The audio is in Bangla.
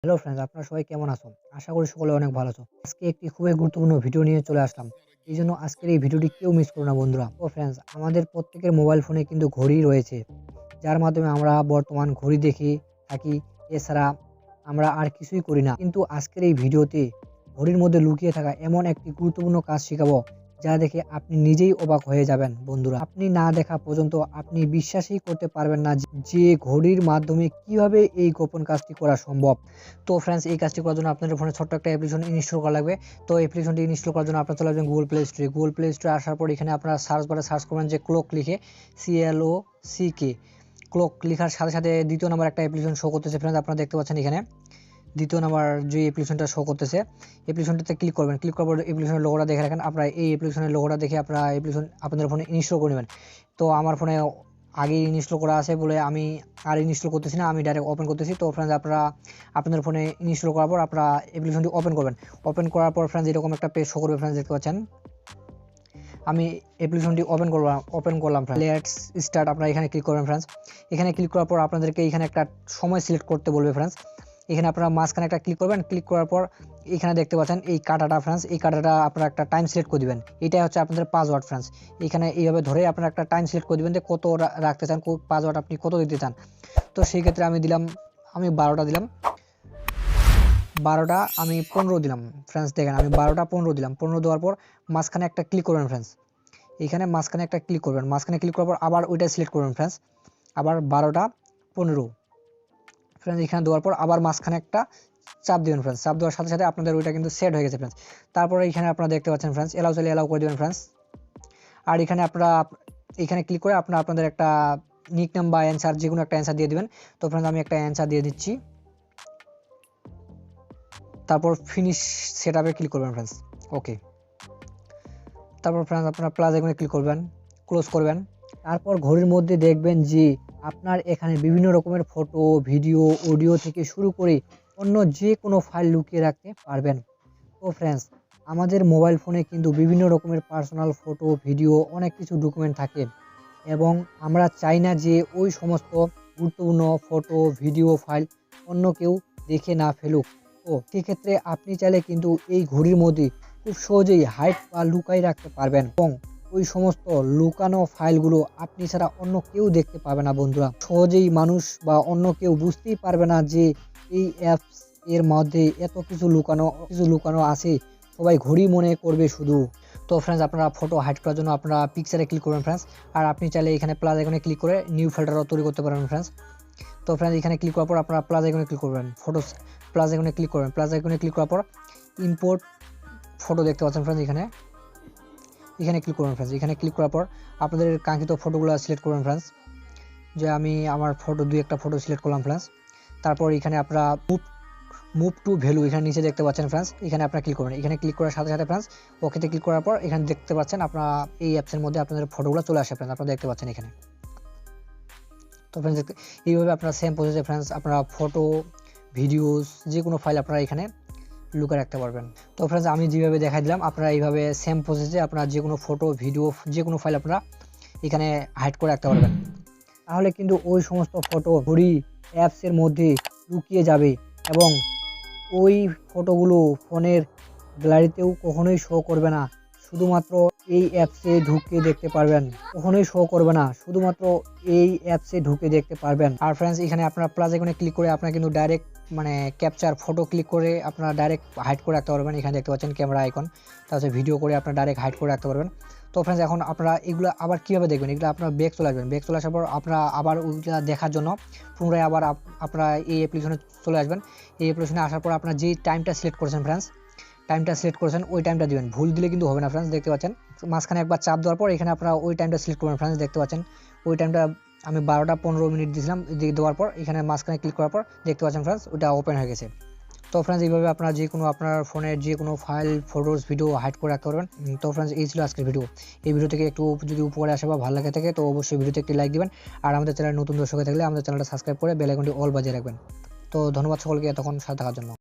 হ্যালো ফ্রেন্ডস, আপনারা সবাই কেমন আছো? আশা করি সকলে অনেক ভালো আছো। আজকে একটি খুবই গুরুত্বপূর্ণ ভিডিও নিয়ে চলে আসলাম। এইজন্য আজকের এই ভিডিওটি কেউ মিস করো না বন্ধুরা। তো ফ্রেন্ডস, আমাদের প্রত্যেকের মোবাইল ফোনে কিন্তু ঘড়ি রয়েছে, যার মাধ্যমে আমরা বর্তমান ঘড়ি দেখে থাকি। এছাড়া আমরা আর কিছুই করি না। কিন্তু আজকের এই ভিডিওতে ঘড়ির মধ্যে লুকিয়ে থাকা এমন একটি গুরুত্বপূর্ণ কাজ শিখাবো, যা দেখে আপনি নিজেই অবাক হয়ে যাবেন বন্ধুরা। আপনি না দেখা পর্যন্ত আপনি বিশ্বাসই করতে পারবেন না যে ঘড়ির মাধ্যমে কিভাবে এই গোপন কাজটি করা সম্ভব। তো ফ্রেন্ডস, এই কাজটি করার জন্য আপনাদের ফোনে ছোট্ট একটা অ্যাপ্লিকেশন ইনস্টল করা লাগবে। তো অ্যাপ্লিকেশনটি ইনস্টল করার জন্য আপনারা চলে আসবেন গুগল প্লে স্টোরে আসার পর এখানে আপনারা সার্চ বারে সার্চ করবেন যে ক্লক লিখে, CLOCK। ক্লক লেখার সাথে সাথে দ্বিতীয় নাম্বার একটা অ্যাপ্লিকেশন শো করতেছে ফ্রেন্ডস, আপনারা দেখতে পাচ্ছেন এখানে দ্বিতীয় নাম্বার যে অ্যাপ্লিকেশনটা শো করতেছে। অ্যাপ্লিকেশনটাতে ক্লিক করবেন। ক্লিক করার পর অ্যাপ্লিকেশনের লোগোটা দেখে রাখেন। আপনারা এই অ্যাপ্লিকেশনের লোগোটা দেখে আপনারা অ্যাপ্লিকেশন আপনাদের ফোনে ইনস্টল করে নেবেন। তো আমার ফোনে আগেই ইনস্টল করা আছে বলে আমি আর ইনস্টল করতেছি না, আমি ডাইরেক্ট ওপেন করতেছি। তো ফ্রেন্ডস, আপনারা আপনাদের ফোনে ইনস্টল করার পর আপনারা অ্যাপ্লিকেশনটি ওপেন করবেন। ওপেন করার পর ফ্রেন্ডস, এরকম একটা পেজ শো করবে ফ্রেন্ডস, দেখতে পাচ্ছেন। আমি অ্যাপ্লিকেশনটি ওপেন করলাম ফ্রেন্ডস। লেটস স্টার্ট, আপনারা এখানে ক্লিক করবেন ফ্রেন্ডস। এখানে ক্লিক করার পর আপনাদেরকে এখানে একটা সময় সিলেক্ট করতে বলবে ফ্রেন্ডস। এখানে আপনারা মাঝখানে একটা ক্লিক করবেন। ক্লিক করার পর এখানে দেখতে পাচ্ছেন এই কাঁটাটা ফ্রেন্ডস, এই কাঁটাটা আপনারা একটা টাইম সিলেক্ট করে দিবেন। এটাই হচ্ছে আপনাদের পাসওয়ার্ড ফ্রেন্ডস। এখানে এইভাবে ধরে আপনারা একটা টাইম সিলেক্ট করে দিবেন যে কত রাখতে চান, পাসওয়ার্ড আপনি কত দিতে চান। তো সেই ক্ষেত্রে আমি 12টা দিলাম। 12টা আমি 15 দিলাম ফ্রেন্ডস। দেখেন, আমি 12টা 15 দিলাম। 15 দেওয়ার পর মাঝখানে একটা ক্লিক করবেন ফ্রেন্ডস। এখানে মাঝখানে একটা ক্লিক করবেন। মাঝখানে ক্লিক করার পর আবার ওইটা সিলেক্ট করবেন ফ্রেন্ডস। আবার 12টা 15 ফ্রেন্ডস, এখানে দেওয়ার পর আবার মাঝখানে একটা চাপ দিবেন ফ্রেন্ডস। চাপ দেওয়ার সাথে সাথে আপনাদের ওইটা কিন্তু সেট হয়ে গেছে ফ্রেন্ডস। তারপরে এখানে আপনারা দেখতে পাচ্ছেন ফ্রেন্ডস, এলাও চাইলে এলাও করে দেবেন ফ্রেন্ডস। আর এখানে আপনারা এখানে ক্লিক করে আপনাদের একটা নিক নেম বা অ্যান্সার, যে কোনো একটা অ্যান্সার দিয়ে দিবেন। তো ফ্রেন্ডস, আমি একটা অ্যান্সার দিয়ে দিচ্ছি। তারপর ফিনিশ সেটআপে ক্লিক করবেন ফ্রেন্ডস। ওকে। তারপর ফ্রেন্ডস, আপনারা প্লাস আইকনে ক্লিক করবেন, ক্লোজ করবেন। তারপর ঘড়ির মধ্যে দেখবেন যে আপনার এখানে বিভিন্ন রকমের ফটো, ভিডিও, অডিও থেকে শুরু করে অন্য যে কোনো ফাইল লুকিয়ে রাখতে পারবেন। তো ফ্রেন্ডস, আমাদের মোবাইল ফোনে কিন্তু বিভিন্ন রকমের পার্সোনাল ফটো, ভিডিও, অনেক কিছু ডকুমেন্ট থাকে এবং আমরা চাই না যে ওই সমস্ত গুরুত্বপূর্ণ ফটো, ভিডিও, ফাইল অন্য কেউ দেখে না ফেলুক। তো সেক্ষেত্রে আপনি চাইলে কিন্তু এই ঘড়ির মধ্যে খুব সহজেই হাইড বা লুকাই রাখতে পারবেন এবং ওই সমস্ত লুকানো ফাইলগুলো আপনি ছাড়া অন্য কেউ দেখতে পাবে না বন্ধুরা। সহজেই মানুষ বা অন্য কেউ বুঝতেই পারবে না যে এই অ্যাপস এর মধ্যে এত কিছু লুকানো আছে। সবাই ঘড়ি মনে করবে শুধু। তো ফ্রেন্ডস, আপনারা ফটো হাইড করার জন্য আপনারা পিকচারে ক্লিক করবেন ফ্রেন্ডস। আর আপনি চাইলে এখানে প্লাস আইকনে ক্লিক করে নিউ ফোল্ডারও তৈরি করতে পারবেন ফ্রেন্ডস। তো ফ্রেন্ডস, এখানে ক্লিক করার পর আপনারা প্লাস আইকনে ক্লিক করবেন, ফটোস প্লাস আইকনে ক্লিক করবেন। প্লাস আইকনে ক্লিক করার পর ইম্পোর্ট ফটো দেখতে পাচ্ছেন ফ্রেন্ডস। এখানে ক্লিক করবেন ফ্রেন্ডস। এখানে ক্লিক করার পর আপনাদের কাঙ্ক্ষিত ফটোগুলো সিলেক্ট করবেন ফ্রেন্ডস। যে আমি আমার দুই একটা ফটো সিলেক্ট করলাম ফ্রেন্ডস। তারপর এখানে আপনারা মুভ টু ভ্যালু এখানে নিচে দেখতে পাচ্ছেন ফ্রেন্ডস। এখানে আপনারা ক্লিক করবেন। এখানে ক্লিক করার সাথে সাথে ফ্রেন্ডস, ওকেতে ক্লিক করার পর এখানে দেখতে পাচ্ছেন আপনারা এই অ্যাপসের মধ্যে আপনাদের ফটোগুলো চলে আসে ফ্রেন্ডস, আপনারা দেখতে পাচ্ছেন এখানে। তো ফ্রেন্ডস, এইভাবে আপনারা সেম প্রসেসে ফ্রেন্ডস আপনারা ফটো, ভিডিওস, যে কোনো ফাইল আপনারা এখানে লুকিয়ে রাখতে পারবেন। তো ফ্রেন্ডস, আমি যেভাবে দেখাই দিলাম আপনারা এইভাবে সেম প্রসেসে আপনারা যে কোনো ফটো, ভিডিও, যে কোনো ফাইল আপনারা এখানে হাইড করে রাখতে পারবেন। তাহলে কিন্তু ওই সমস্ত ফটো ঘড়ি অ্যাপসের মধ্যে লুকিয়ে যাবে এবং ওই ফটোগুলো ফোনের গ্যালারিতেও কখনোই শো করবে না। শুধুমাত্র এই অ্যাপসে ঢুকে দেখতে পারবেন, কখনোই শো করবে না, শুধুমাত্র এই অ্যাপসে ঢুকে দেখতে পারবেন। আর ফ্রেন্ডস, এখানে আপনারা প্লাস আইকনে ক্লিক করে আপনারা কিন্তু ডাইরেক্ট ক্যাপচার ফটো ক্লিক করে আপনারা ডাইরেক্ট হাইড করে রাখতে পারবেন। এখানে দেখতে পাচ্ছেন ক্যামেরা আইকন, তারপরে ভিডিও করে আপনারা ডাইরেক্ট হাইড করে রাখতে পারবেন। তো ফ্রেন্ডস, এখন আপনারা এগুলো আবার কীভাবে দেখবেন, এগুলো আপনারা ব্যাক চলে আসবেন। ব্যাক চলে আসার পর আপনারা আবার ওইগুলো দেখার জন্য পুনরায় আবার আপনারা এই অ্যাপ্লিকেশনে চলে আসবেন। এই অ্যাপ্লিকেশনে আসার পর আপনারা যেই টাইমটা সিলেক্ট করেছেন ফ্রেন্ডস, ওই টাইমটা দিবেন। ভুল দিলে কিন্তু হবে না ফ্রেন্ডস, দেখতে পাচ্ছেন। মাঝখানে একবার চাপ দেওয়ার পর এখানে আপনারা ওই টাইমটা সিলেক্ট করবেন ফ্রেন্ডস, দেখতে পাচ্ছেন। ওই টাইমটা আমি 12টা 15 মিনিট দিয়েছিলাম। দেওয়ার পর এখানে মাঝখানে ক্লিক করার পর দেখতে পাচ্ছেন ফ্রেন্ডস, ওটা ওপেন হয়ে গেছে। তো ফ্রেন্ডস, এইভাবে আপনারা যে কোনো আপনার ফোনের যে কোনো ফাইল, ফটোস, ভিডিও হাইড করে রাখতে পারবেন। তো ফ্রেন্ডস, এই ছিল আজকের ভিডিও। এই ভিডিও থেকে একটু যদি উপকারে আসে বা ভালো লাগে থাকে তো অবশ্যই ভিডিওতে একটি লাইক দিবেন। আর আমাদের চ্যানেল নতুন দর্শক হয়ে থাকলে আমাদের চ্যানেলটা সাবস্ক্রাইব করে বেল আইকনটি অল বাজিয়ে রাখবেন। তো ধন্যবাদ সকলকে এতক্ষণ সাথে থাকার জন্য।